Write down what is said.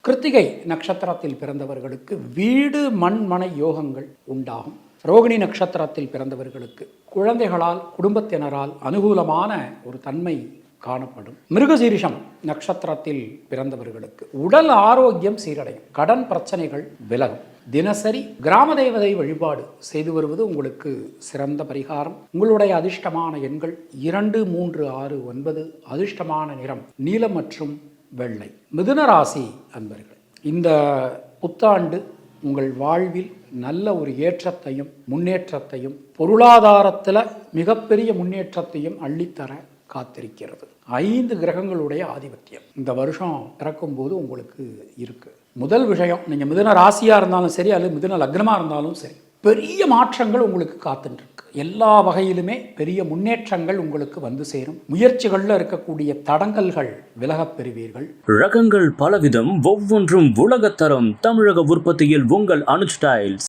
கிருத்திகை நட்சத்திரத்தில் பிறந்தவர்களுக்கு வீடு மண் மனை யோகங்கள் உண்டாகும். ரோகிணி நட்சத்திரத்தில் பிறந்தவர்களுக்கு குழந்தைகளால் குடும்பத்தினரால் அனுகூலமான ஒரு தன்மை காணப்படும். மிருகசீரிஷம் நட்சத்திரத்தில் பிறந்தவர்களுக்கு உடல் ஆரோக்கியம் சீரடையும். கடன் பிரச்சனைகள் விலகும். தினசரி கிராம தேவதை வழிபாடு செய்து வருவது உங்களுக்கு சிறந்த பரிகாரம். உங்களுடைய அதிர்ஷ்டமான எண்கள் 2, 3, 6, 9. அதிர்ஷ்டமான நிறம் நீலம் மற்றும் வெள்ளை. மிதுன ராசி அன்பர்கள், இந்த புத்தாண்டு உங்கள் வாழ்வில் நல்ல ஒரு ஏற்றத்தையும் முன்னேற்றத்தையும் பொருளாதாரத்தில் மிகப்பெரிய முன்னேற்றத்தையும் அள்ளித்தர காத்திருக்கிறது. 5 கிரகங்களுடைய ஆதிபத்தியம் இந்த வருஷம் பிறக்கும்போது உங்களுக்கு இருக்கு. முதல் விஷயம், நீங்கள் மிதுன ராசியாக இருந்தாலும் சரி அல்லது மிதுன லக்னமாக இருந்தாலும் சரி, பெரிய மாற்றங்கள் உங்களுக்கு காத்துட்டு இருக்கு. எல்லா வகையிலுமே பெரிய முன்னேற்றங்கள் உங்களுக்கு வந்து சேரும். முயற்சிகளில் இருக்கக்கூடிய தடங்கல்கள் விலகப் பெறுவீர்கள். ரகங்கள் பலவிதம், ஒவ்வொன்றும் உலகத்தரம். தமிழக உற்பத்தியில் உங்கள் அனுஜ் டைல்ஸ்.